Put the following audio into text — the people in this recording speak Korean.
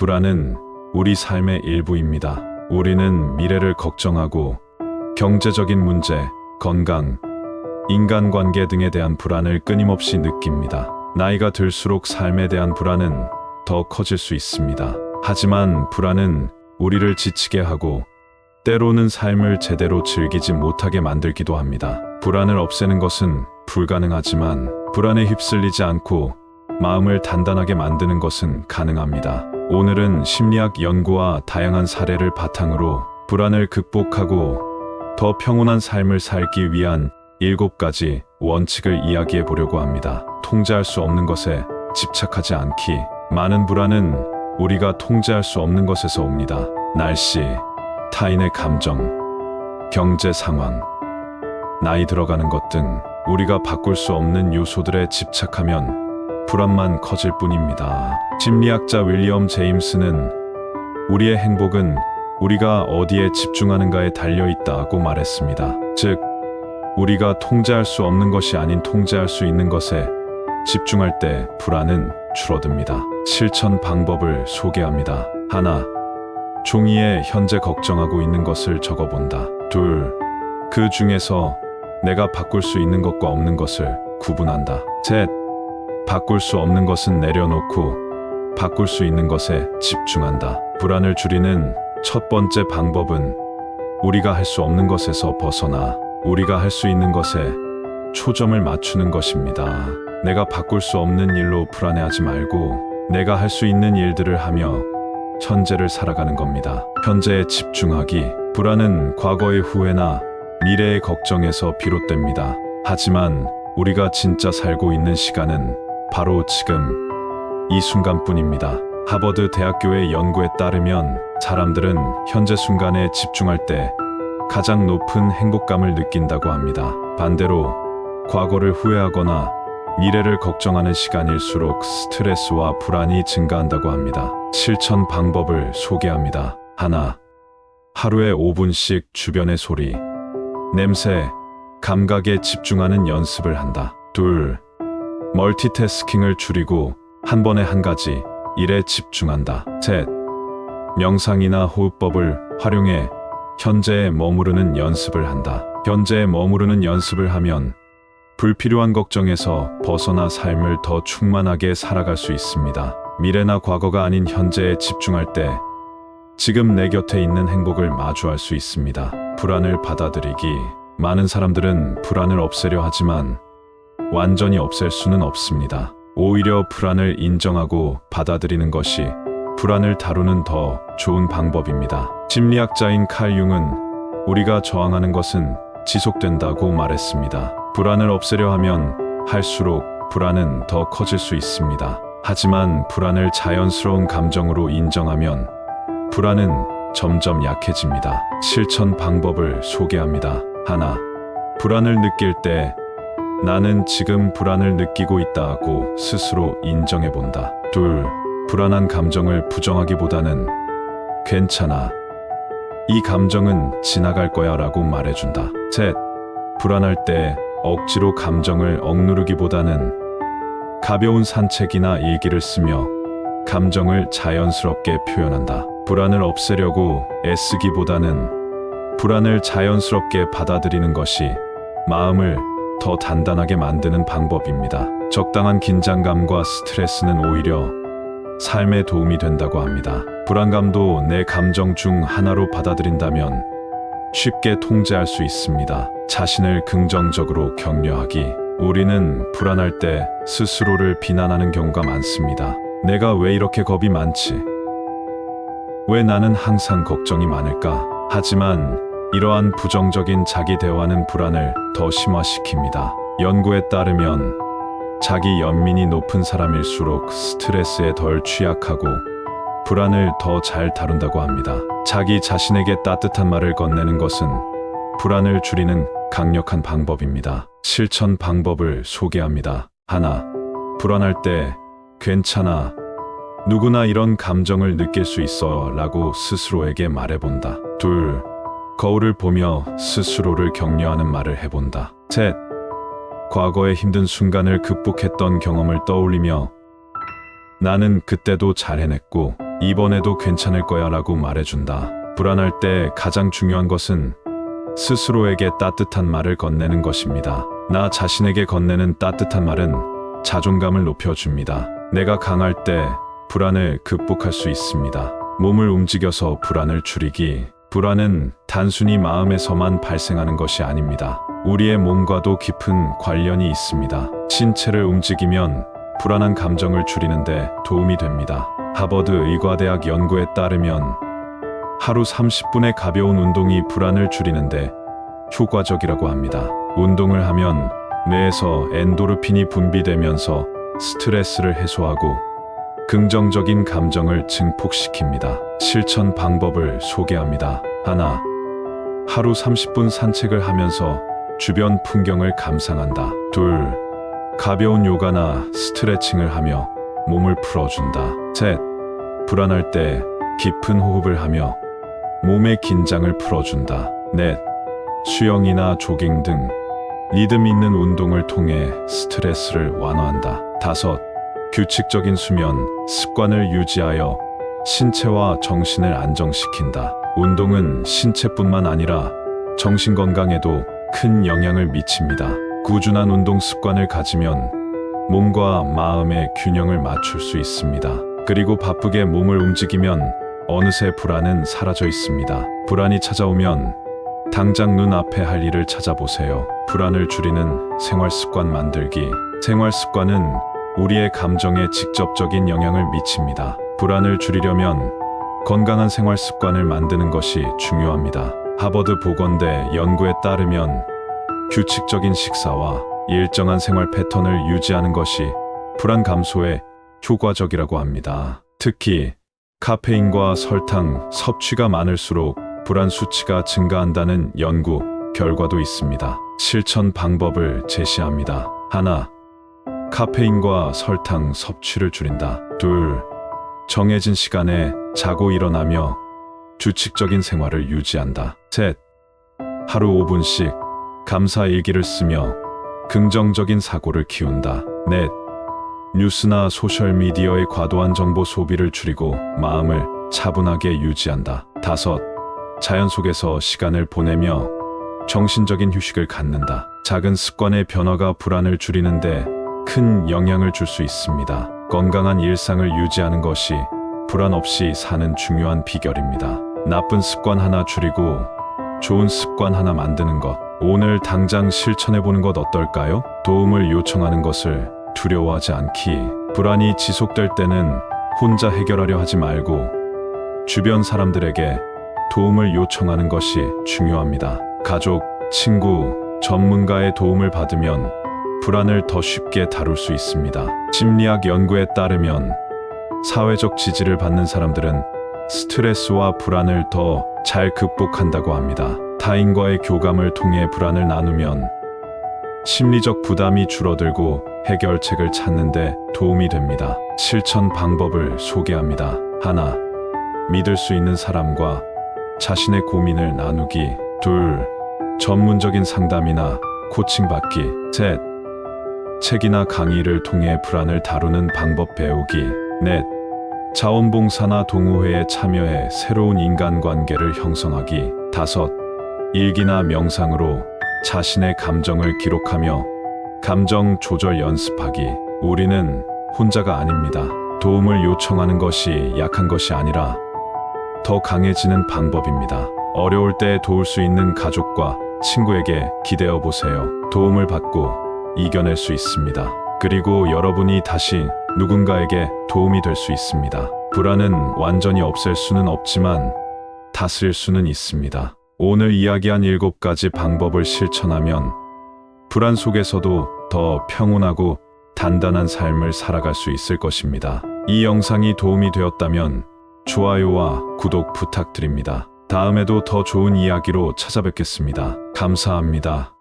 불안은 우리 삶의 일부입니다. 우리는 미래를 걱정하고 경제적인 문제, 건강, 인간관계 등에 대한 불안을 끊임없이 느낍니다. 나이가 들수록 삶에 대한 불안은 더 커질 수 있습니다. 하지만 불안은 우리를 지치게 하고 때로는 삶을 제대로 즐기지 못하게 만들기도 합니다. 불안을 없애는 것은 불가능하지만 불안에 휩쓸리지 않고 마음을 단단하게 만드는 것은 가능합니다. 오늘은 심리학 연구와 다양한 사례를 바탕으로 불안을 극복하고 더 평온한 삶을 살기 위한 7가지 원칙을 이야기해 보려고 합니다. 통제할 수 없는 것에 집착하지 않기. 많은 불안은 우리가 통제할 수 없는 것에서 옵니다. 날씨, 타인의 감정, 경제 상황, 나이 들어가는 것 등 우리가 바꿀 수 없는 요소들에 집착하면 불안만 커질 뿐입니다. 심리학자 윌리엄 제임스는 우리의 행복은 우리가 어디에 집중하는가에 달려 있다고 말했습니다. 즉, 우리가 통제할 수 없는 것이 아닌 통제할 수 있는 것에 집중할 때 불안은 줄어듭니다. 실천 방법을 소개합니다. 하나, 종이에 현재 걱정하고 있는 것을 적어본다. 둘, 그 중에서 내가 바꿀 수 있는 것과 없는 것을 구분한다. 셋, 바꿀 수 없는 것은 내려놓고 바꿀 수 있는 것에 집중한다. 불안을 줄이는 첫 번째 방법은 우리가 할 수 없는 것에서 벗어나 우리가 할 수 있는 것에 초점을 맞추는 것입니다. 내가 바꿀 수 없는 일로 불안해하지 말고 내가 할 수 있는 일들을 하며 현재를 살아가는 겁니다. 현재에 집중하기. 불안은 과거의 후회나 미래의 걱정에서 비롯됩니다. 하지만 우리가 진짜 살고 있는 시간은 바로 지금 이 순간뿐입니다. 하버드 대학교의 연구에 따르면 사람들은 현재 순간에 집중할 때 가장 높은 행복감을 느낀다고 합니다. 반대로 과거를 후회하거나 미래를 걱정하는 시간일수록 스트레스와 불안이 증가한다고 합니다. 실천 방법을 소개합니다. 하나, 하루에 5분씩 주변의 소리, 냄새, 감각에 집중하는 연습을 한다. 둘, 멀티태스킹을 줄이고 한 번에 한 가지 일에 집중한다. 셋, 명상이나 호흡법을 활용해 현재에 머무르는 연습을 한다. 현재에 머무르는 연습을 하면 불필요한 걱정에서 벗어나 삶을 더 충만하게 살아갈 수 있습니다. 미래나 과거가 아닌 현재에 집중할 때 지금 내 곁에 있는 행복을 마주할 수 있습니다. 불안을 받아들이기. 많은 사람들은 불안을 없애려 하지만 완전히 없앨 수는 없습니다. 오히려 불안을 인정하고 받아들이는 것이 불안을 다루는 더 좋은 방법입니다. 심리학자인 칼 융은 우리가 저항하는 것은 지속된다고 말했습니다. 불안을 없애려 하면 할수록 불안은 더 커질 수 있습니다. 하지만 불안을 자연스러운 감정으로 인정하면 불안은 점점 약해집니다. 실천 방법을 소개합니다. 하나, 불안을 느낄 때 나는 지금 불안을 느끼고 있다고 스스로 인정해 본다. 둘, 불안한 감정을 부정하기보다는 괜찮아, 이 감정은 지나갈 거야 라고 말해준다. 셋, 불안할 때 억지로 감정을 억누르기보다는 가벼운 산책이나 일기를 쓰며 감정을 자연스럽게 표현한다. 불안을 없애려고 애쓰기보다는 불안을 자연스럽게 받아들이는 것이 마음을 더 단단하게 만드는 방법입니다. 적당한 긴장감과 스트레스는 오히려 삶에 도움이 된다고 합니다. 불안감도 내 감정 중 하나로 받아들인다면 쉽게 통제할 수 있습니다. 자신을 긍정적으로 격려하기. 우리는 불안할 때 스스로를 비난하는 경우가 많습니다. 내가 왜 이렇게 겁이 많지? 왜 나는 항상 걱정이 많을까? 하지만 이러한 부정적인 자기 대화는 불안을 더 심화시킵니다. 연구에 따르면 자기 연민이 높은 사람일수록 스트레스에 덜 취약하고 불안을 더 잘 다룬다고 합니다. 자기 자신에게 따뜻한 말을 건네는 것은 불안을 줄이는 강력한 방법입니다. 실천 방법을 소개합니다. 하나, 불안할 때 괜찮아, 누구나 이런 감정을 느낄 수 있어 라고 스스로에게 말해본다. 둘, 거울을 보며 스스로를 격려하는 말을 해본다. 셋, 과거의 힘든 순간을 극복했던 경험을 떠올리며 나는 그때도 잘 해냈고 이번에도 괜찮을 거야 라고 말해준다. 불안할 때 가장 중요한 것은 스스로에게 따뜻한 말을 건네는 것입니다. 나 자신에게 건네는 따뜻한 말은 자존감을 높여줍니다. 내가 강할 때 불안을 극복할 수 있습니다. 몸을 움직여서 불안을 줄이기. 불안은 단순히 마음에서만 발생하는 것이 아닙니다. 우리의 몸과도 깊은 관련이 있습니다. 신체를 움직이면 불안한 감정을 줄이는데 도움이 됩니다. 하버드 의과대학 연구에 따르면 하루 30분의 가벼운 운동이 불안을 줄이는데 효과적이라고 합니다. 운동을 하면 뇌에서 엔도르핀이 분비되면서 스트레스를 해소하고 긍정적인 감정을 증폭시킵니다. 실천 방법을 소개합니다. 하나, 하루 30분 산책을 하면서 주변 풍경을 감상한다. 둘, 가벼운 요가나 스트레칭을 하며 몸을 풀어준다. 셋, 불안할 때 깊은 호흡을 하며 몸의 긴장을 풀어준다. 넷, 수영이나 조깅 등 리듬 있는 운동을 통해 스트레스를 완화한다. 다섯, 규칙적인 수면 습관을 유지하여 신체와 정신을 안정시킨다. 운동은 신체뿐만 아니라 정신 건강에도 큰 영향을 미칩니다. 꾸준한 운동 습관을 가지면 몸과 마음의 균형을 맞출 수 있습니다. 그리고 바쁘게 몸을 움직이면 어느새 불안은 사라져 있습니다. 불안이 찾아오면 당장 눈앞에 할 일을 찾아보세요. 불안을 줄이는 생활 습관 만들기. 생활 습관은 우리의 감정에 직접적인 영향을 미칩니다. 불안을 줄이려면 건강한 생활 습관을 만드는 것이 중요합니다. 하버드 보건대 연구에 따르면 규칙적인 식사와 일정한 생활 패턴을 유지하는 것이 불안 감소에 효과적이라고 합니다. 특히 카페인과 설탕 섭취가 많을수록 불안 수치가 증가한다는 연구 결과도 있습니다. 실천 방법을 제시합니다. 하나, 카페인과 설탕 섭취를 줄인다. 둘, 정해진 시간에 자고 일어나며 규칙적인 생활을 유지한다. 셋, 하루 5분씩 감사 일기를 쓰며 긍정적인 사고를 키운다. 넷, 뉴스나 소셜미디어의 과도한 정보 소비를 줄이고 마음을 차분하게 유지한다. 다섯, 자연 속에서 시간을 보내며 정신적인 휴식을 갖는다. 작은 습관의 변화가 불안을 줄이는데 큰 영향을 줄 수 있습니다. 건강한 일상을 유지하는 것이 불안 없이 사는 중요한 비결입니다. 나쁜 습관 하나 줄이고 좋은 습관 하나 만드는 것. 오늘 당장 실천해보는 것 어떨까요? 도움을 요청하는 것을 두려워하지 않기. 불안이 지속될 때는 혼자 해결하려 하지 말고 주변 사람들에게 도움을 요청하는 것이 중요합니다. 가족, 친구, 전문가의 도움을 받으면 불안을 더 쉽게 다룰 수 있습니다. 심리학 연구에 따르면 사회적 지지를 받는 사람들은 스트레스와 불안을 더 잘 극복한다고 합니다. 타인과의 교감을 통해 불안을 나누면 심리적 부담이 줄어들고 해결책을 찾는 데 도움이 됩니다. 실천 방법을 소개합니다. 하나, 믿을 수 있는 사람과 자신의 고민을 나누기. 둘, 전문적인 상담이나 코칭 받기. 셋, 책이나 강의를 통해 불안을 다루는 방법 배우기. 넷, 자원봉사나 동호회에 참여해 새로운 인간관계를 형성하기. 다섯, 일기나 명상으로 자신의 감정을 기록하며 감정 조절 연습하기. 우리는 혼자가 아닙니다. 도움을 요청하는 것이 약한 것이 아니라 더 강해지는 방법입니다. 어려울 때 도울 수 있는 가족과 친구에게 기대어 보세요. 도움을 받고 이겨낼 수 있습니다. 그리고 여러분이 다시 누군가에게 도움이 될 수 있습니다. 불안은 완전히 없앨 수는 없지만 다스릴 수는 있습니다. 오늘 이야기한 7가지 방법을 실천하면 불안 속에서도 더 평온하고 단단한 삶을 살아갈 수 있을 것입니다. 이 영상이 도움이 되었다면 좋아요와 구독 부탁드립니다. 다음에도 더 좋은 이야기로 찾아뵙겠습니다. 감사합니다.